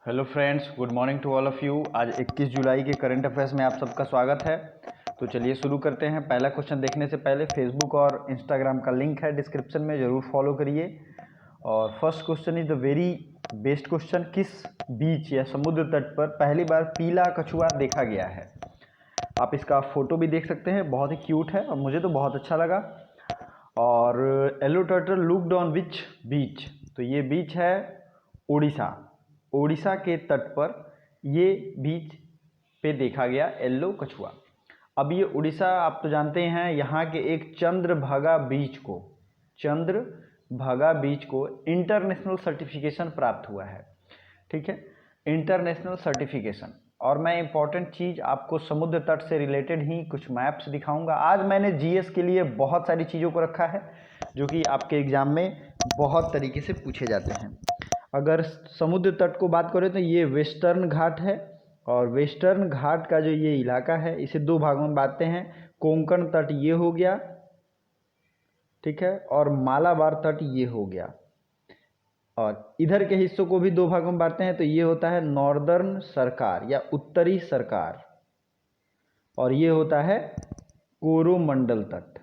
Hello friends, good morning to all of you. आज 21 जुलाई के current affairs में आप सबका स्वागत है। तो चलिए शुरू करते हैं। पहला क्वेश्चन देखने से पहले फेसबुक और इंस्टाग्राम का लिंक है डिस्क्रिप्शन में, ज़रूर फॉलो करिए। और first question is the very best question. किस बीच या समुद्र तट पर पहली बार पीला कछुआ देखा गया है? आप इसका फोटो भी देख सकते हैं, बहुत ही क्यूट है और मुझे तो बहुत अच्छा लगा। और yellow turtle looked on which beach? तो ये बीच है उड़ीसा। उड़ीसा के तट पर ये बीच पे देखा गया येलो कछुआ। अब ये उड़ीसा, आप तो जानते हैं, यहाँ के एक चंद्रभागा बीच को इंटरनेशनल सर्टिफिकेशन प्राप्त हुआ है। ठीक है, इंटरनेशनल सर्टिफिकेशन। और मैं इंपॉर्टेंट चीज़ आपको समुद्र तट से रिलेटेड ही कुछ मैप्स दिखाऊंगा। आज मैंने जीएस के लिए बहुत सारी चीज़ों को रखा है जो कि आपके एग्जाम में बहुत तरीके से पूछे जाते हैं। अगर समुद्र तट को बात करें तो ये वेस्टर्न घाट है, और वेस्टर्न घाट का जो ये इलाका है इसे दो भागों में बांटते हैं। कोंकण तट ये हो गया, ठीक है, और मालाबार तट ये हो गया। और इधर के हिस्सों को भी दो भागों में बांटते हैं, तो ये होता है नॉर्दर्न सरकार या उत्तरी सरकार, और ये होता है कोरोमंडल तट।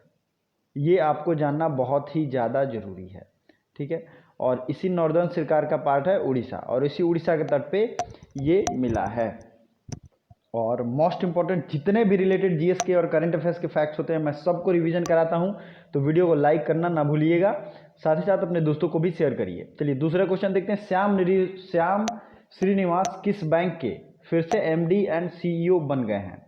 ये आपको जानना बहुत ही ज़्यादा जरूरी है, ठीक है। और इसी नॉर्दर्न सरकार का पार्ट है उड़ीसा, और इसी उड़ीसा के तट पे ये मिला है। और मोस्ट इंपॉर्टेंट जितने भी रिलेटेड जीएस के और करंट अफेयर्स के फैक्ट्स होते हैं मैं सबको रिवीजन कराता हूं, तो वीडियो को लाइक करना ना भूलिएगा। साथ ही साथ अपने दोस्तों को भी शेयर करिए। चलिए दूसरा क्वेश्चन देखते हैं। श्याम श्रीनिवास किस बैंक के फिर से एमडी एंड सीईओ बन गए हैं?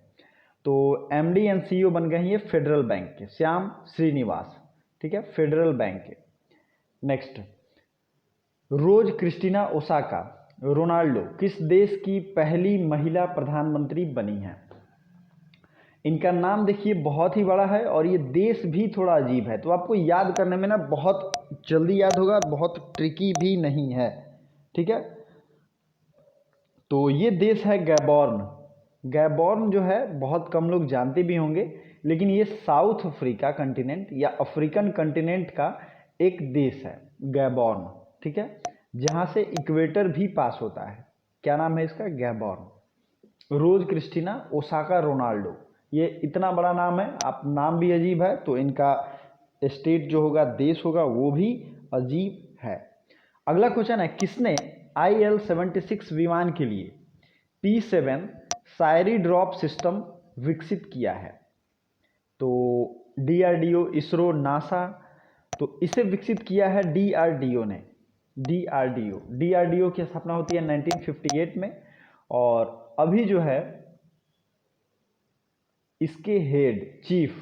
तो एमडी एंड सीईओ बन गए हैं ये फेडरल बैंक के, श्याम श्रीनिवास, ठीक है, फेडरल बैंक के। नेक्स्ट, रोज क्रिस्टिना ओसाका रोनाल्डो किस देश की पहली महिला प्रधानमंत्री बनी है? इनका नाम देखिए बहुत ही बड़ा है और ये देश भी थोड़ा अजीब है, तो आपको याद करने में ना बहुत जल्दी याद होगा, बहुत ट्रिकी भी नहीं है, ठीक है। तो ये देश है गैबॉर्न। गैबॉर्न जो है बहुत कम लोग जानते भी होंगे, लेकिन ये साउथ अफ्रीका कंटिनेंट या अफ्रीकन कंटिनेंट का एक देश है गैबॉर्न, ठीक है, जहाँ से इक्वेटर भी पास होता है। क्या नाम है इसका? गैबॉर्न। रोज क्रिस्टिना ओसाका रोनाल्डो, ये इतना बड़ा नाम है, आप नाम भी अजीब है तो इनका स्टेट जो होगा, देश होगा, वो भी अजीब है। अगला क्वेश्चन है, किसने IL-76 विमान के लिए P7 सायरी ड्रॉप सिस्टम विकसित किया है? तो डीआरडीओ, इसरो, नासा। तो इसे विकसित किया है डीआरडीओ ने। डीआरडीओ की स्थापना होती है 1958 में, और अभी जो है इसके हेड चीफ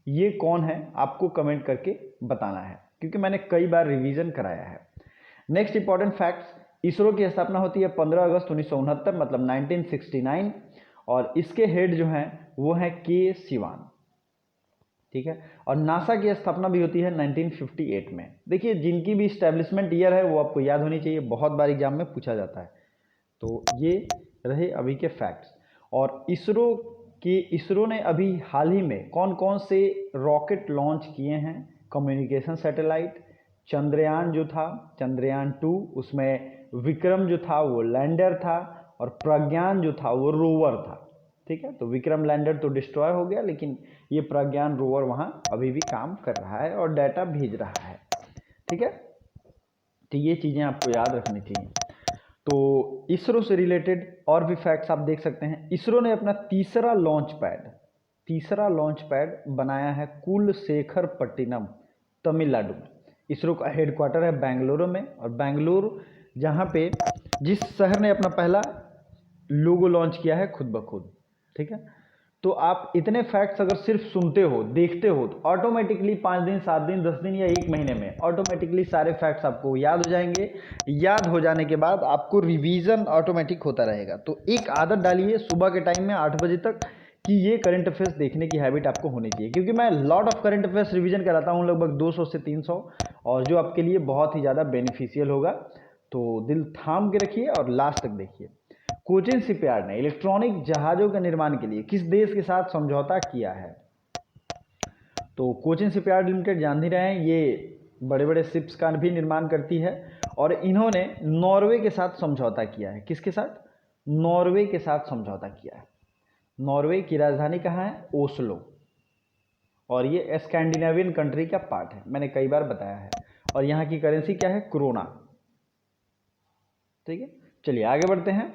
ये कौन है आपको कमेंट करके बताना है, क्योंकि मैंने कई बार रिवीजन कराया है। नेक्स्ट इंपॉर्टेंट फैक्ट्स, इसरो की स्थापना होती है 15 अगस्त 1969, मतलब 1969, और इसके हेड जो हैं वो हैं के सिवान, ठीक है। और नासा की स्थापना भी होती है 1958 में। देखिए जिनकी भी स्टैब्लिशमेंट ईयर है वो आपको याद होनी चाहिए, बहुत बार एग्जाम में पूछा जाता है। तो ये रहे अभी के फैक्ट्स। और इसरो ने अभी हाल ही में कौन कौन से रॉकेट लॉन्च किए हैं? कम्युनिकेशन सैटेलाइट, चंद्रयान जो था, चंद्रयान 2, उसमें विक्रम जो था वो लैंडर था, और प्रज्ञान जो था वो रोवर था, ठीक है। तो विक्रम लैंडर तो डिस्ट्रॉय हो गया, लेकिन ये प्रज्ञान रोवर वहाँ अभी भी काम कर रहा है और डाटा भेज रहा है, ठीक है। तो ये चीज़ें आपको याद रखनी चाहिए। तो इसरो से रिलेटेड और भी फैक्ट्स आप देख सकते हैं। इसरो ने अपना तीसरा लॉन्च पैड बनाया है कुलशेखरपट्टिनम, तमिलनाडु में। इसरो का हेडक्वार्टर है बेंगलुरु में, और बेंगलुरु जहाँ पे जिस शहर ने अपना पहला लोगो लॉन्च किया है खुद ब खुद, ठीक है। तो आप इतने फैक्ट्स अगर सिर्फ सुनते हो, देखते हो, तो ऑटोमेटिकली 5 दिन, 7 दिन, 10 दिन या 1 महीने में ऑटोमेटिकली सारे फैक्ट्स आपको याद हो जाएंगे। याद हो जाने के बाद आपको रिवीजन ऑटोमेटिक होता रहेगा। तो एक आदत डालिए सुबह के टाइम में 8 बजे तक कि ये करंट अफेयर्स देखने की हैबिट आपको होनी चाहिए, क्योंकि मैं lot of current affairs revision कराता हूँ, लगभग 200 से 300, और जो आपके लिए बहुत ही ज़्यादा बेनिफिशियल होगा। तो दिल थाम के रखिए और लास्ट तक देखिए। कोचिन शिपयार्ड ने इलेक्ट्रॉनिक जहाजों के निर्माण के लिए किस देश के साथ समझौता किया है? तो कोचिन शिपयार्ड लिमिटेड जान ही रहे हैं, ये बड़े बड़े शिप्स का भी निर्माण करती है, और इन्होंने नॉर्वे के साथ समझौता किया है। किसके साथ? नॉर्वे के साथ समझौता किया है। नॉर्वे की राजधानी कहाँ है? ओस्लो, और ये स्कैंडिनेवियन कंट्री का पार्ट है, मैंने कई बार बताया है। और यहाँ की करेंसी क्या है? क्रोना। ठीक है, चलिए आगे बढ़ते हैं।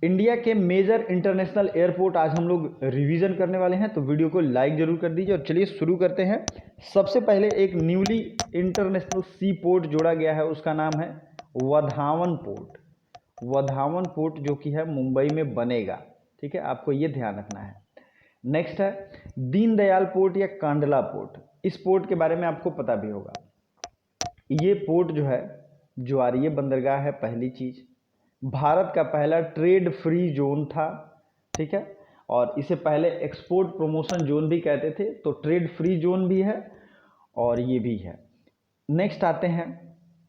इंडिया के मेजर इंटरनेशनल एयरपोर्ट आज हम लोग रिवीजन करने वाले हैं, तो वीडियो को लाइक जरूर कर दीजिए। और चलिए शुरू करते हैं। सबसे पहले एक न्यूली इंटरनेशनल सी पोर्ट जोड़ा गया है, उसका नाम है वधावन पोर्ट। वधावन पोर्ट जो कि है मुंबई में बनेगा। ठीक है, आपको ये ध्यान रखना है। नेक्स्ट है दीनदयाल पोर्ट या कांडला पोर्ट। इस पोर्ट के बारे में आपको पता भी होगा। ये पोर्ट जो है ज्वारीय बंदरगाह है। पहली चीज, भारत का पहला ट्रेड फ्री जोन था। ठीक है, और इसे पहले एक्सपोर्ट प्रमोशन जोन भी कहते थे, तो ट्रेड फ्री जोन भी है और ये भी है। नेक्स्ट आते हैं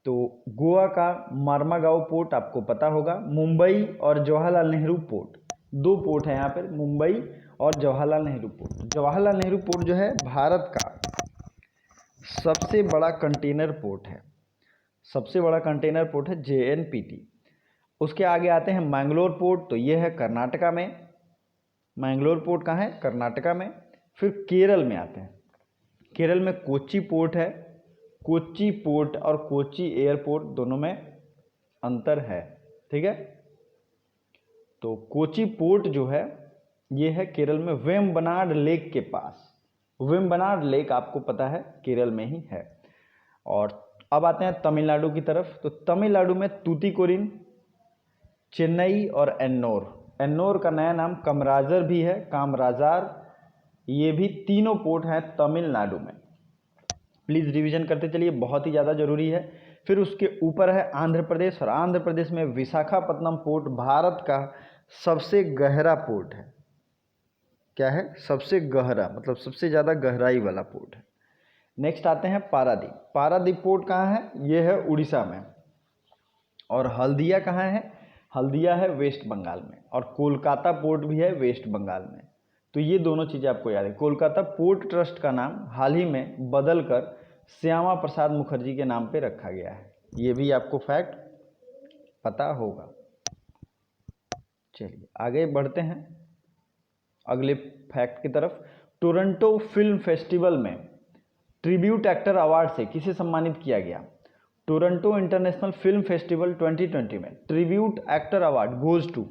तो गोवा का मार्मागांव पोर्ट आपको पता होगा। मुंबई और जवाहरलाल नेहरू पोर्ट, दो पोर्ट है यहाँ पर, मुंबई और जवाहरलाल नेहरू पोर्ट। जवाहरलाल नेहरू पोर्ट जो है भारत का सबसे बड़ा कंटेनर पोर्ट है। सबसे बड़ा कंटेनर पोर्ट है JNPT। उसके आगे आते हैं मैंगलोर पोर्ट, तो ये है कर्नाटका में। मैंगलोर पोर्ट कहाँ है? कर्नाटका में। फिर केरल में आते हैं। केरल में कोच्चि पोर्ट है। कोच्चि पोर्ट और कोच्चि एयरपोर्ट दोनों में अंतर है। ठीक है, तो कोच्चि पोर्ट जो है ये है केरल में, वेम्बनाड लेक के पास। वेम्बनाड लेक आपको पता है केरल में ही है। और अब आते हैं तमिलनाडु की तरफ, तो तमिलनाडु में तूतीकोरिन, चेन्नई और एन्नोर। एन्नोर का नया नाम कामराजर भी है, कामराजार। ये भी तीनों पोर्ट हैं तमिलनाडु में। प्लीज़ रिवीजन करते चलिए, बहुत ही ज़्यादा जरूरी है। फिर उसके ऊपर है आंध्र प्रदेश, और आंध्र प्रदेश में विशाखापत्तनम पोर्ट भारत का सबसे गहरा पोर्ट है। क्या है? सबसे गहरा, मतलब सबसे ज़्यादा गहराई वाला पोर्ट है। नेक्स्ट आते हैं पारादीप। पारादीप पोर्ट कहाँ है? ये है उड़ीसा में। और हल्दिया कहाँ है? हल्दिया है वेस्ट बंगाल में। और कोलकाता पोर्ट भी है वेस्ट बंगाल में। तो ये दोनों चीज़ें आपको याद है। कोलकाता पोर्ट ट्रस्ट का नाम हाल ही में बदलकर श्यामा प्रसाद मुखर्जी के नाम पे रखा गया है। ये भी आपको फैक्ट पता होगा। चलिए आगे बढ़ते हैं अगले फैक्ट की तरफ। टोरंटो फिल्म फेस्टिवल में ट्रिब्यूट एक्टर अवार्ड से किसे सम्मानित किया गया? टोरंटो इंटरनेशनल फिल्म फेस्टिवल 2020 में tribute actor award goes to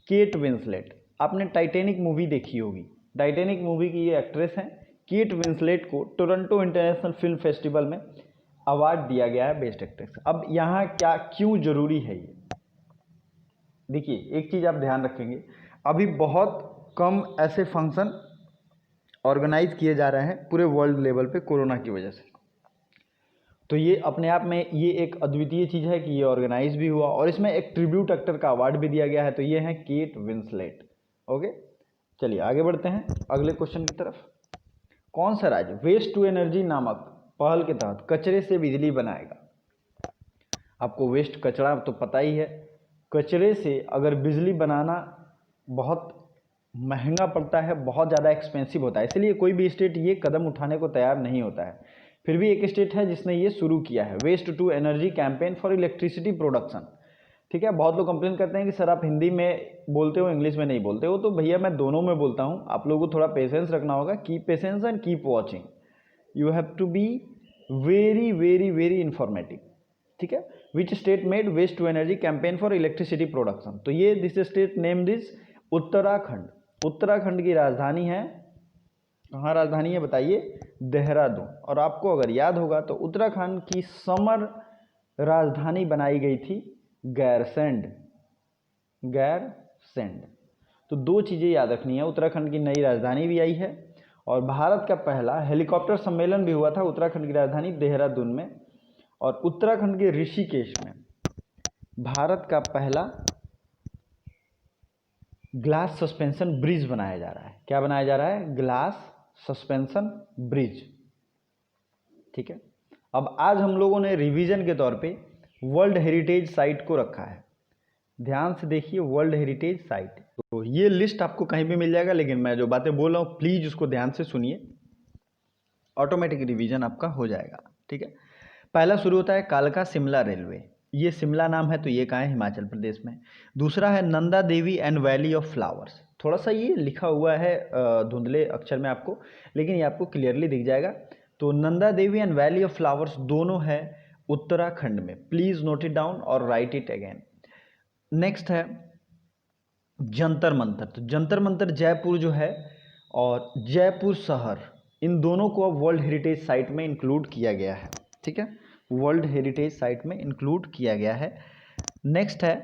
Kate Winslet. आपने टाइटैनिक मूवी देखी होगी, टाइटैनिक मूवी की ये एक्ट्रेस हैं केट विंसलेट को टोरंटो इंटरनेशनल फिल्म फेस्टिवल में अवार्ड दिया गया है बेस्ट एक्ट्रेस। अब यहाँ क्या क्यों जरूरी है ये? देखिए एक चीज़ आप ध्यान रखेंगे, अभी बहुत कम ऐसे फंक्शन ऑर्गेनाइज किए जा रहे हैं पूरे वर्ल्ड लेवल पे कोरोना की वजह से। तो ये अपने आप में ये एक अद्वितीय चीज़ है कि ये ऑर्गेनाइज भी हुआ और इसमें एक ट्रिब्यूट एक्टर का अवार्ड भी दिया गया है। तो ये है केट विंसलेट। ओके, चलिए आगे बढ़ते हैं अगले क्वेश्चन की तरफ। कौन सा राज्य वेस्ट टू एनर्जी नामक पहल के तहत कचरे से बिजली बनाएगा? आपको वेस्ट कचरा तो पता ही है, कचरे से अगर बिजली बनाना बहुत महंगा पड़ता है, बहुत ज़्यादा एक्सपेंसिव होता है, इसलिए कोई भी स्टेट ये कदम उठाने को तैयार नहीं होता है। फिर भी एक स्टेट है जिसने ये शुरू किया है, waste to energy campaign for electricity production. ठीक है, बहुत लोग कंप्लेन करते हैं कि सर आप हिंदी में बोलते हो इंग्लिश में नहीं बोलते हो, तो भैया मैं दोनों में बोलता हूँ। आप लोगों को थोड़ा पेशेंस रखना होगा, keep patience and keep watching. You have to be very very very informative. ठीक है, which state made waste to energy campaign for electricity production? तो ये this state name this Uttarakhand. Uttarakhand की राजधानी है, कहाँ राजधानी है बताइए? देहरादून। और आपको अगर याद होगा तो उत्तराखंड की समर राजधानी बनाई गई थी गैरसैंड। गैरसैंड। तो दो चीज़ें याद रखनी है, उत्तराखंड की नई राजधानी भी आई है और भारत का पहला हेलीकॉप्टर सम्मेलन भी हुआ था उत्तराखंड की राजधानी देहरादून में। और उत्तराखंड के ऋषिकेश में भारत का पहला ग्लास सस्पेंशन ब्रिज बनाया जा रहा है। क्या बनाया जा रहा है? Glass suspension bridge. ठीक है, अब आज हम लोगों ने रिवीजन के तौर पे वर्ल्ड हेरिटेज साइट को रखा है। ध्यान से देखिए, वर्ल्ड हेरिटेज साइट। तो ये लिस्ट आपको कहीं भी मिल जाएगा, लेकिन मैं जो बातें बोल रहा हूँ प्लीज उसको ध्यान से सुनिए, ऑटोमेटिक रिवीजन आपका हो जाएगा। ठीक है, पहला शुरू होता है कालका शिमला रेलवे। ये शिमला नाम है, तो ये कहाँ है? हिमाचल प्रदेश में। दूसरा है Nanda Devi and valley of flowers. थोड़ा सा ये लिखा हुआ है धुंधले अक्षर में आपको, लेकिन ये आपको क्लियरली दिख जाएगा। तो Nanda Devi and valley of flowers दोनों है उत्तराखंड में। प्लीज नोट इट डाउन और राइट इट अगेन। नेक्स्ट है जंतर मंतर। तो जंतर मंतर जयपुर जो है और जयपुर शहर, इन दोनों को अब वर्ल्ड हेरिटेज साइट में इंक्लूड किया गया है। ठीक है, वर्ल्ड हेरिटेज साइट में इंक्लूड किया गया है। नेक्स्ट है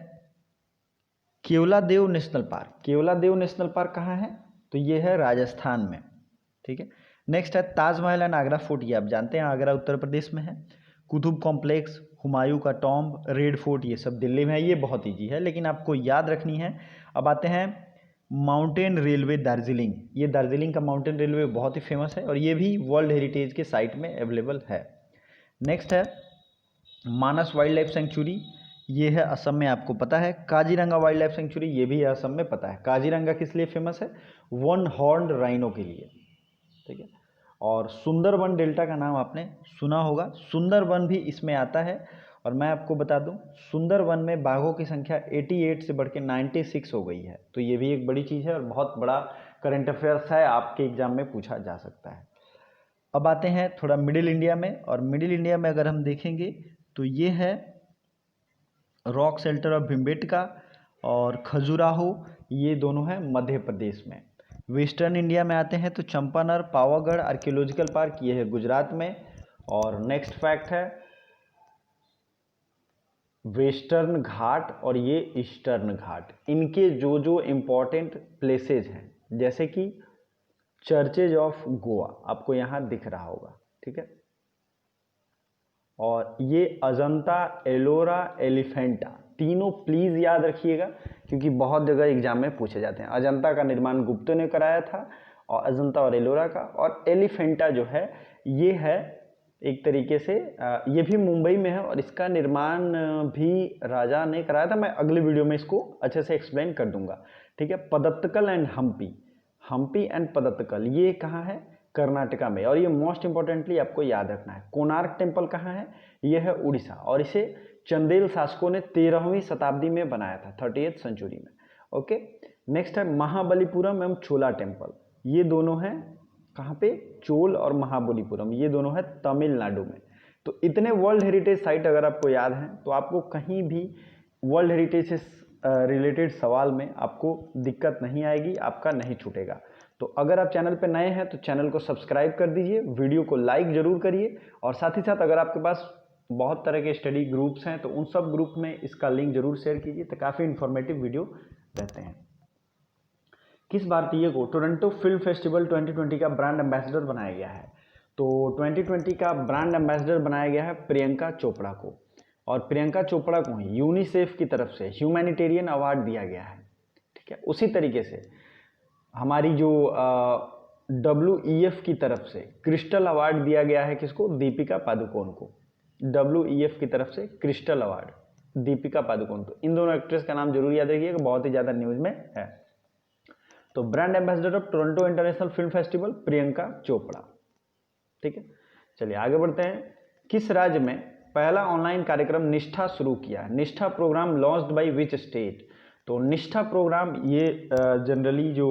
Keoladeo national park. Keoladeo national park कहाँ है? तो ये है राजस्थान में। ठीक है। नेक्स्ट है ताजमहल एंड आगरा फोर्ट। ये आप जानते हैं आगरा उत्तर प्रदेश में है। कुतुब कॉम्प्लेक्स, हुमायूं का टॉम्ब, रेड फोर्ट, ये सब दिल्ली में है। ये बहुत ईजी है लेकिन आपको याद रखनी है। अब आते हैं माउंटेन रेलवे दार्जिलिंग। ये दार्जिलिंग का माउंटेन रेलवे बहुत ही फेमस है और ये भी वर्ल्ड हेरिटेज के साइट में अवेलेबल है। नेक्स्ट है मानस वाइल्ड लाइफ सेंचुरी। ये है असम में, आपको पता है। काजीरंगा वाइल्ड लाइफ सेंचुरी, ये भी असम में, पता है। काजीरंगा किस लिए फेमस है? वन हॉर्न राइनो के लिए। ठीक है। और सुंदरबन डेल्टा का नाम आपने सुना होगा, सुंदरबन भी इसमें आता है। और मैं आपको बता दूं, सुंदरबन में बाघों की संख्या 88 से बढ़ के 96 हो गई है। तो ये भी एक बड़ी चीज़ है और बहुत बड़ा करंट अफेयर्स है, आपके एग्जाम में पूछा जा सकता है। अब आते हैं थोड़ा मिडिल इंडिया में, और मिडिल इंडिया में अगर हम देखेंगे तो ये है रॉक शेल्टर ऑफ भिम्बेटका और खजुराहो, ये दोनों हैं मध्य प्रदेश में। वेस्टर्न इंडिया में आते हैं तो चंपानर, पावागढ़ आर्कियोलॉजिकल पार्क, ये है गुजरात में। और नेक्स्ट फैक्ट है वेस्टर्न घाट और ये ईस्टर्न घाट, इनके जो जो इम्पोर्टेंट प्लेसेज हैं, जैसे कि चर्चेज ऑफ गोवा आपको यहाँ दिख रहा होगा। ठीक है। और ये अजंता, एलोरा, एलिफेंटा, तीनों प्लीज याद रखिएगा क्योंकि बहुत जगह एग्जाम में पूछे जाते हैं। अजंता का निर्माण गुप्तों ने कराया था, और अजंता और एलोरा का। और एलिफेंटा जो है ये है एक तरीके से ये भी मुंबई में है और इसका निर्माण भी राजा ने कराया था। मैं अगले वीडियो में इसको अच्छे से एक्सप्लेन कर दूंगा। ठीक है। पदत्तकल एंड हम्पी, हम्पी एंड पदत्तकल, ये कहाँ है? कर्नाटका में। और ये मोस्ट इंपॉर्टेंटली आपको याद रखना है। कोणार्क टेम्पल कहाँ है? ये है उड़ीसा, और इसे चंदेल शासकों ने 13वीं शताब्दी में बनाया था, 30th सेंचुरी में। ओके। नेक्स्ट है महाबलीपुरम एवं छोला टेम्पल। ये दोनों हैं कहाँ पे? चोल और महाबलीपुरम, ये दोनों है तमिलनाडु में। तो इतने वर्ल्ड हेरिटेज साइट अगर आपको याद हैं तो आपको कहीं भी वर्ल्ड हेरिटेज से रिलेटेड सवाल में आपको दिक्कत नहीं आएगी, आपका नहीं छूटेगा। तो अगर आप चैनल पर नए हैं तो चैनल को सब्सक्राइब कर दीजिए, वीडियो को लाइक जरूर करिए, और साथ ही साथ अगर आपके पास बहुत तरह के स्टडी ग्रुप्स हैं तो उन सब ग्रुप में इसका लिंक जरूर शेयर कीजिए, तो काफ़ी इन्फॉर्मेटिव वीडियो रहते हैं। किस भारतीय को टोरंटो फिल्म फेस्टिवल 2020 का ब्रांड एम्बेसडर बनाया गया है? तो 2020 का ब्रांड एम्बेसडर बनाया गया है प्रियंका चोपड़ा को, और प्रियंका चोपड़ा को ही यूनिसेफ की तरफ से ह्यूमैनिटेरियन अवार्ड दिया गया है। ठीक है। उसी तरीके से हमारी जो WEF की तरफ से क्रिस्टल अवार्ड दिया गया है, किसको? दीपिका पादुकोण को। WEF की तरफ से क्रिस्टल अवार्ड दीपिका पादुकोण। तो इन दोनों एक्ट्रेस का नाम जरूर याद रखिएगा, बहुत ही ज़्यादा न्यूज़ में है। तो brand ambassador of Toronto international film festival Priyanka Chopra. ठीक है। चलिए आगे बढ़ते हैं। किस राज्य में पहला ऑनलाइन कार्यक्रम निष्ठा शुरू किया है? Nishtha program launched by which state? तो निष्ठा प्रोग्राम ये जनरली जो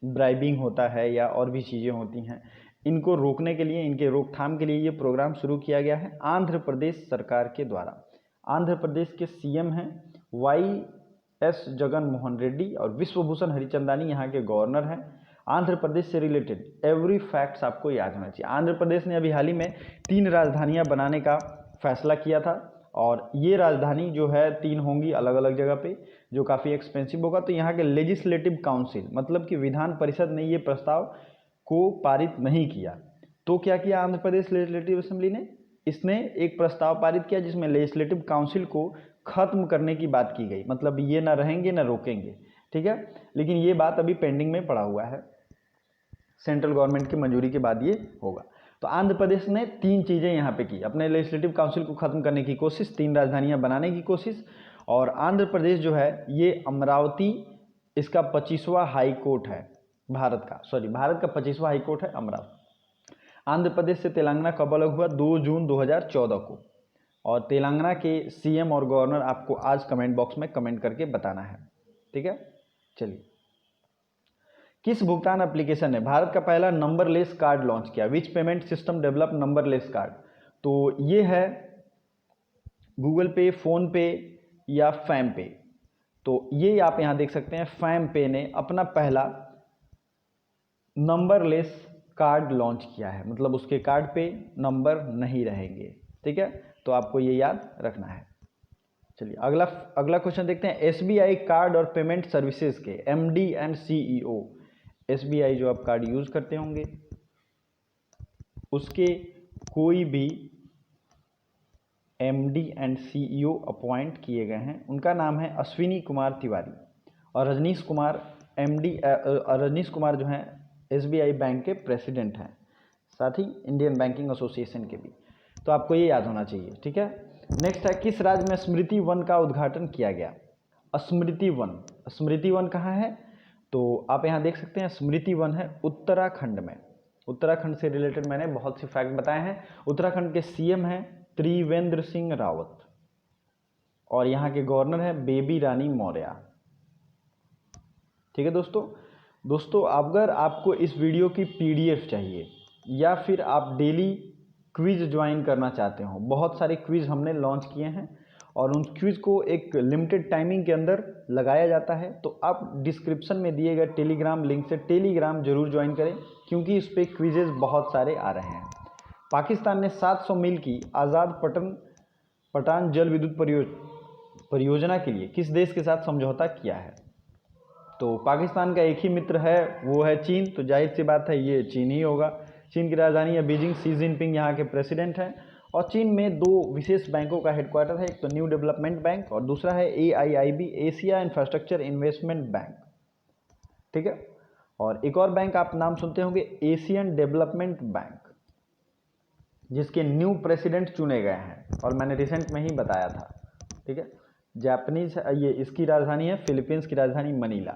ब्राइबिंग होता है या और भी चीज़ें होती हैं, इनको रोकने के लिए, इनके रोकथाम के लिए ये प्रोग्राम शुरू किया गया है आंध्र प्रदेश सरकार के द्वारा। आंध्र प्रदेश के CM हैं YS जगन मोहन रेड्डी, और विश्वभूषण हरिचंदानी यहाँ के गवर्नर हैं। आंध्र प्रदेश से रिलेटेड एवरी फैक्ट्स आपको याद होना चाहिए। आंध्र प्रदेश ने अभी हाल ही में 3 राजधानियाँ बनाने का फैसला किया था, और ये राजधानी जो है 3 होंगी अलग अलग जगह पे, जो काफ़ी एक्सपेंसिव होगा। तो यहाँ के लेजिस्लेटिव काउंसिल, मतलब कि विधान परिषद ने ये प्रस्ताव को पारित नहीं किया। तो क्या किया आंध्र प्रदेश लेजिस्लेटिव असेंबली ने? इसने एक प्रस्ताव पारित किया जिसमें लेजिस्लेटिव काउंसिल को खत्म करने की बात की गई, मतलब ये ना रहेंगे ना रोकेंगे। ठीक है। लेकिन ये बात अभी पेंडिंग में पड़ा हुआ है, सेंट्रल गवर्नमेंट की मंजूरी के बाद ये होगा। तो आंध्र प्रदेश ने 3 चीज़ें यहाँ पे की, अपने लेजिस्लेटिव काउंसिल को खत्म करने की कोशिश, 3 राजधानियाँ बनाने की कोशिश, और आंध्र प्रदेश जो है ये अमरावती, इसका 25वां हाई कोर्ट है भारत का 25वां हाई कोर्ट है अमरावती। आंध्र प्रदेश से तेलंगाना कब अलग हुआ? 2 जून 2014 को। और तेलंगाना के सीएम और गवर्नर आपको आज कमेंट बॉक्स में कमेंट करके बताना है। ठीक है, चलिए। किस भुगतान एप्लीकेशन ने भारत का पहला नंबरलेस कार्ड लॉन्च किया? विच payment system develop numberless card? तो ये है गूगल पे, फोन पे या फैम पे। तो ये आप यहां देख सकते हैं, फैम पे ने अपना पहला नंबरलेस कार्ड लॉन्च किया है, मतलब उसके कार्ड पे नंबर नहीं रहेंगे। ठीक है, तो आपको ये याद रखना है। चलिए अगला क्वेश्चन देखते हैं। एसबीआई कार्ड और पेमेंट सर्विसेज के एमडी एंड सीईओ, एसबीआई जो आप कार्ड यूज करते होंगे उसके कोई भी एमडी एंड सीईओ अपॉइंट किए गए हैं। उनका नाम है अश्विनी कुमार तिवारी और रजनीश कुमार जो हैं एसबीआई बैंक के प्रेसिडेंट हैं, साथ ही इंडियन बैंकिंग एसोसिएशन के भी। तो आपको ये याद होना चाहिए। ठीक है, नेक्स्ट है, किस राज्य में स्मृति वन का उद्घाटन किया गया? स्मृति वन कहाँ है? तो आप यहाँ देख सकते हैं, स्मृति वन है उत्तराखंड में। उत्तराखंड से रिलेटेड मैंने बहुत से फैक्ट बताए हैं। उत्तराखंड के सीएम हैं त्रिवेंद्र सिंह रावत और यहाँ के गवर्नर है बेबी रानी मौर्य। ठीक है दोस्तों अगर आपको इस वीडियो की पीडीएफ चाहिए या फिर आप डेली क्विज ज्वाइन करना चाहते हो, बहुत सारे क्विज हमने लॉन्च किए हैं और उन क्विज को एक लिमिटेड टाइमिंग के अंदर लगाया जाता है। तो आप डिस्क्रिप्शन में दिए गए टेलीग्राम लिंक से टेलीग्राम जरूर ज्वाइन करें, क्योंकि इस पर क्विजेज बहुत सारे आ रहे हैं। पाकिस्तान ने 700 मील की आज़ाद पठान जल विद्युत परियोजना के लिए किस देश के साथ समझौता किया है? तो पाकिस्तान का एक ही मित्र है, वो है चीन। तो जाहिर सी बात है ये चीन ही होगा। चीन की राजधानी है बीजिंग। शी जिनपिंग यहाँ के प्रेसिडेंट हैं और चीन में 2 विशेष बैंकों का हेडक्वार्टर है, एक तो न्यू डेवलपमेंट बैंक और दूसरा है AIIB, Asia infrastructure investment bank. ठीक है, और एक और बैंक आप नाम सुनते होंगे एशियन डेवलपमेंट बैंक, जिसके न्यू प्रेसिडेंट चुने गए हैं और मैंने रिसेंट में ही बताया था। ठीक है, जापानीज ये इसकी राजधानी है, फिलीपींस की राजधानी मनीला।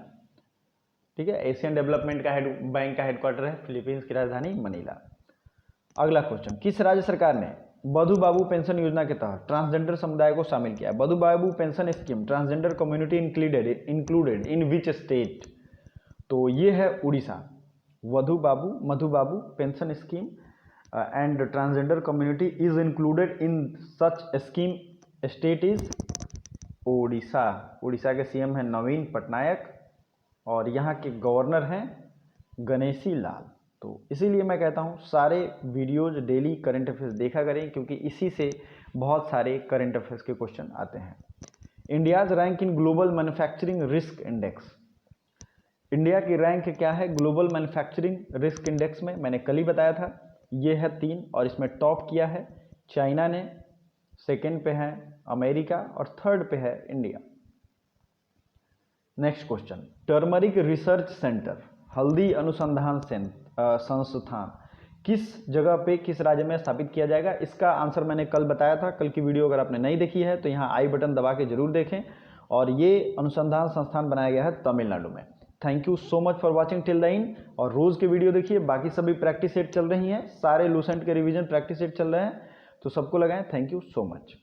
ठीक है, एशियन डेवलपमेंट का बैंक का हेडक्वार्टर है फिलीपींस की राजधानी मनीला। अगला क्वेश्चन, किस राज्य सरकार ने बधु बाबू पेंशन योजना के तहत ट्रांसजेंडर समुदाय को शामिल किया? Madhu Babu pension scheme transgender community included in which state? तो ये है Odisha. Madhu Babu pension scheme and transgender community is included in such scheme state is Odisha. Orissa के सीएम हैं नवीन पटनायक और यहाँ के गवर्नर हैं गणेशी लाल। तो इसीलिए मैं कहता हूँ सारे वीडियोज डेली करंट अफेयर्स देखा करें, क्योंकि इसी से बहुत सारे करंट अफेयर्स के क्वेश्चन आते हैं। India's rank in global manufacturing risk index, India की रैंक क्या है ग्लोबल मैन्युफैक्चरिंग रिस्क इंडेक्स में? मैंने कल ही बताया था, ये है 3 और इसमें टॉप किया है चाइना ने, सेकंड पे है अमेरिका और थर्ड पे है India. Next question, turmeric research centre हल्दी अनुसंधान संस्थान किस जगह पे किस राज्य में स्थापित किया जाएगा? इसका आंसर मैंने कल बताया था। कल की वीडियो अगर आपने नहीं देखी है तो यहाँ आई बटन दबा के जरूर देखें। और ये अनुसंधान संस्थान बनाया गया है तमिलनाडु में। Thank you so much for watching till the end. और रोज़ के वीडियो देखिए, बाकी सभी प्रैक्टिस सेट चल रही हैं, सारे लूसेंट के रिवीजन प्रैक्टिस सेट चल रहे हैं, तो सबको लगाएं। Thank you so much.